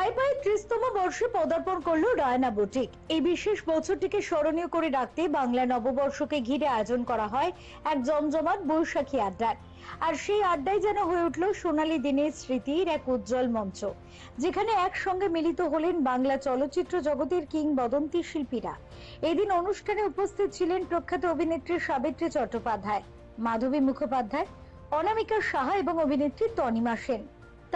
পায়ে পায়ে 30তম বর্ষে পদার্পণ করলো রায়না বুটিক। এই বিশেষ বছরটিকে স্মরণীয় করে রাখতে বাংলা নববর্ষকে ঘিরে আয়োজন করা হয় এক জমজমাট বৈশাখী আড্ডার। আর সেই আড্ডায় যেন হয়ে উঠলো সোনালী দিনের স্মৃতির এক উজ্জ্বল মঞ্চ, যেখানে একসঙ্গে মিলিত হলেন বাংলা চলচ্চিত্র জগতের কিংবদন্তি শিল্পীরা। এদিন অনুষ্ঠানে উপস্থিত ছিলেন প্রখ্যাত অভিনেত্রী সাবিত্রী চট্টোপাধ্যায়, মাধবী মুখোপাধ্যায়, অনামিকা সাহা এবং অভিনেত্রী তনিমা সেন।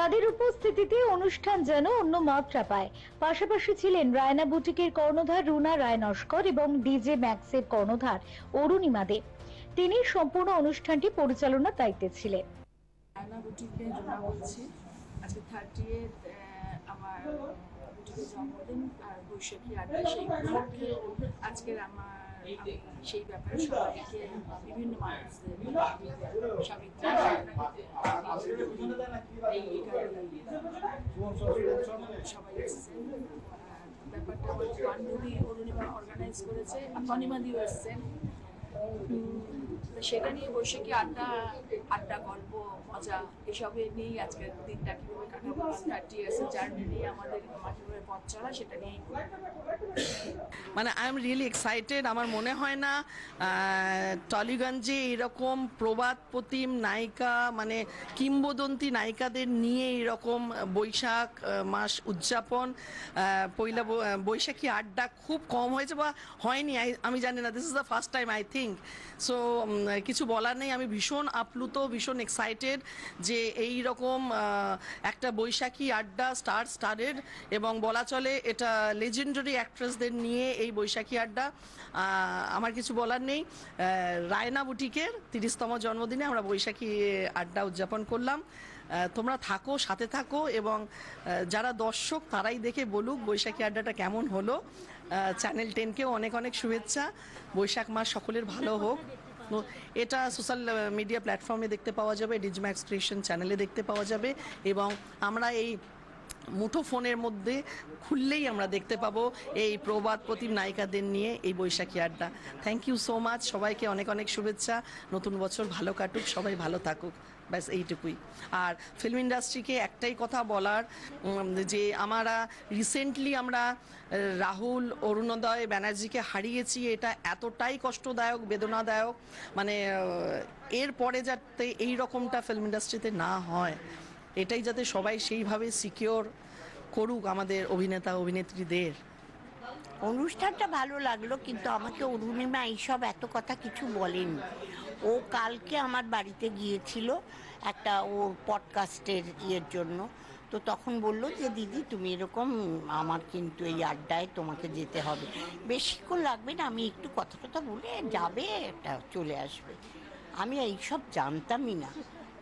তাদের উপস্থিতিতে অনুষ্ঠান যেন অন্য মাত্রা পায়। পাশাপাশি ছিলেন রায়না বুটিকের কর্ণধার রুনা রায় নস্কর এবং ডিজে ম্যাক্সের কর্ণধার অরুণিমা দে। তিনি সম্পূর্ণ অনুষ্ঠানটি পরিচালনার দায়িত্বে ছিলেন। রায়না বুটিকে রুনা বলছি। আজকে 30th আমার বুটিকের জন্মদিন আর বৈশাখী আড্ডা, সেই উপলক্ষে আজকের আমি সেই ব্যাপারে সবাইকে বিভিন্ন মানুষদের সাবিত্রী সবাই এসেছেন। ব্যাপারটা আমার বান্ধবী অরুণিমা অর্গানাইজ করেছে, তনিমা দিও এসছেন। সেটা নিয়ে বৈশাখী আড্ডা গল্প মজা এসবের নিয়েই আজকের দিনটা কিভাবে কাটাবো, 30 years জার্নি নিয়ে আমাদের কিভাবে পথ চলা সেটা নিয়েই। মানে আই এম রিয়েলি এক্সাইটেড। আমার মনে হয় না টলিগঞ্জে এরকম প্রবাদ প্রতিম নায়িকা, মানে কিংবদন্তি নায়িকাদের নিয়ে এরকম বৈশাখ মাস উদযাপন, পয়লা বৈশাখী আড্ডা খুব কম হয়েছে বা হয়নি, আমি জানি না। This is the first time I think so. কিছু বলার নেই, আমি ভীষণ আপ্লুত, ভীষণ এক্সাইটেড যে এই রকম একটা বৈশাখী আড্ডা স্টারের, এবং বলা চলে এটা লেজেন্ডারি অ্যাক্ট্রেসদের নিয়ে এই বৈশাখী আড্ডা। আমার কিছু বলার নেই। রায়না বুটিকের 30তম জন্মদিনে আমরা বৈশাখী আড্ডা উদযাপন করলাম। তোমরা থাকো, সাথে থাকো, এবং যারা দর্শক তারাই দেখে বলুক বৈশাখী আড্ডাটা কেমন হলো। চ্যানেল 10কেও অনেক অনেক শুভেচ্ছা। বৈশাখ মাস সকলের ভালো হোক। এটা সোশ্যাল মিডিয়া প্ল্যাটফর্মে দেখতে পাওয়া যাবে, ডিজম্যাক্স ক্রিয়েশন চ্যানেলে দেখতে পাওয়া যাবে, এবং আমরা এই মুঠো ফোনের মধ্যে খুললেই আমরা দেখতে পাবো এই প্রবাদ প্রতিম নায়িকাদের নিয়ে এই বৈশাখী আড্ডা। থ্যাংক ইউ সো মাচ, সবাইকে অনেক অনেক শুভেচ্ছা। নতুন বছর ভালো কাটুক, সবাই ভালো থাকুক, ব্যাস এইটুকুই। আর ফিল্ম ইন্ডাস্ট্রিকে একটাই কথা বলার, যে রিসেন্টলি আমরা রাহুল অরুণোদয় ব্যানার্জিকে হারিয়েছি। এটা এতটাই কষ্টদায়ক, বেদনাদায়ক, মানে এর পরে যাতে এই রকমটা ফিল্ম ইন্ডাস্ট্রিতে না হয়, এটাই যাতে সবাই সেইভাবে সিকিওর করুক আমাদের অভিনেতা অভিনেত্রীদের। অনুষ্ঠানটা ভালো লাগলো, কিন্তু আমাকে অরুণিমা এইসব এত কথা কিছু বলেনি। ও কালকে আমার বাড়িতে গিয়েছিল একটা ওর পডকাস্টের ইয়ের জন্য, তো তখন বলল যে দিদি তুমি এরকম, আমার কিন্তু এই আড্ডায় তোমাকে যেতে হবে, বেশিক্ষণ লাগবে না, আমি একটু কথা বলে যাবে, এটা চলে আসবে। আমি এইসব জানতামই না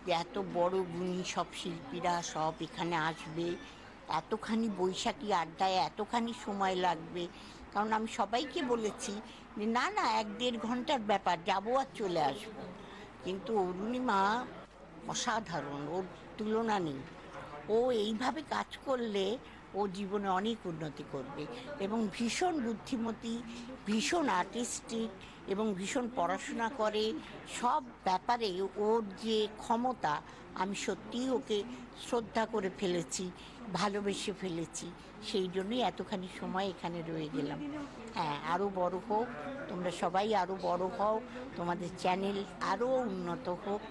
যে এত বড় গুণী সব শিল্পীরা সব এখানে আসবে, এতখানি বৈশাখী আড্ডায় এতখানি সময় লাগবে। কারণ আমি সবাইকে বলেছি যে না 1-1.5 ঘন্টার ব্যাপার, যাবো আর চলে আসবো। কিন্তু অরুণিমা অসাধারণ, ওর তুলনা নেই। ও এইভাবে কাজ করলে ও জীবনে অনেক উন্নতি করবে, এবং ভীষণ বুদ্ধিমতী, ভীষণ আর্টিস্টিক, এবং ভীষণ পড়াশোনা করে। সব ব্যাপারে ওর যে ক্ষমতা, আমি সত্যিই ওকে শ্রদ্ধা করে ফেলেছি, ভালোবেসে ফেলেছি। সেই জন্যই এতখানি সময় এখানে রয়ে গেলাম। হ্যাঁ, আরও বড় হোক, তোমরা সবাই আরও বড় হও, তোমাদের চ্যানেল আরও উন্নত হোক,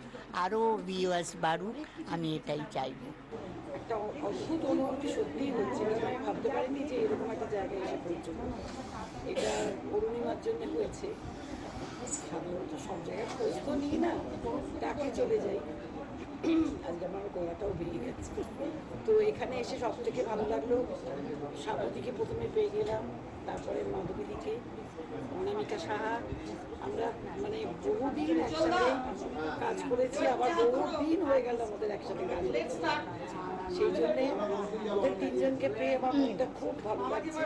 আরও ভিউয়ার্স বাড়ুক, আমি এটাই চাইবো। একটা অদ্ভুত অনুভূতি সত্যিই হচ্ছে, আমি ভাবতে পারিনি যে এরকম একটা জায়গায় এসে পৌঁছবো। এটা অরুণিমার জন্য হয়েছে। সাধারণত সব জায়গায় খোঁজ তো নিই না, ডাকে চলে যাই। আজকে আমার গলাটাও বেরিয়ে গেছে। তো এখানে এসে সব থেকে ভালো লাগলো, সাবতীকে প্রথমে পেয়ে গেলাম, তারপরে মাধবীদিকে, অনামিকা সাহা। আমরা মানে বহুদিন একসাথে কাজ করেছি, আবার বহুদিন হয়ে গেল আমাদের একসাথে কাজ করেছি। সেই জন্যে ওদের 3জনকে পেয়ে আমার মনটা খুব ভালো লাগছে।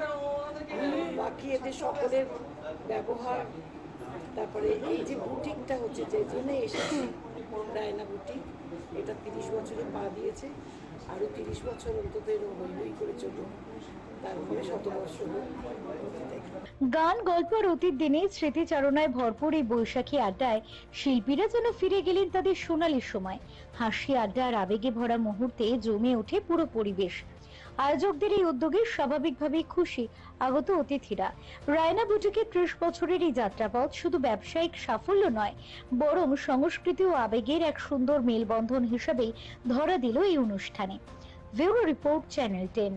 বাকি এদের সকলের ব্যবহার, তারপরে এই যে বুটিকটা হচ্ছে, যে জন্য এসেছি রায়না বুটিক, এটা 30 বছরে পা দিয়েছে। আরও 30 বছর অন্তত এরকম হই হই করে চলুক, তারপরে 100 বর্ষ হোক। গান, গল্প আর অতীত দিনে স্মৃতিচারণায় ভরপুর এই বৈশাখী আড্ডায় শিল্পীরা যেন ফিরে গেলেন তাদের সোনালী সময়। হাসি, আড্ডা আর আবেগে ভরা মুহূর্তে জমে ওঠে পুরো পরিবেশ। আয়োজকদের এই উদ্যোগে স্বাভাবিকভাবেই খুশি আগত অতিথিরা। রায়না বুটিকের 30 বছরের এই যাত্রাপথ শুধু ব্যবসায়িক সাফল্য নয়, বরং সংস্কৃতি ও আবেগের এক সুন্দর মেলবন্ধন হিসেবেই ধরা দিল এই অনুষ্ঠানে। Bureau report, channel 10।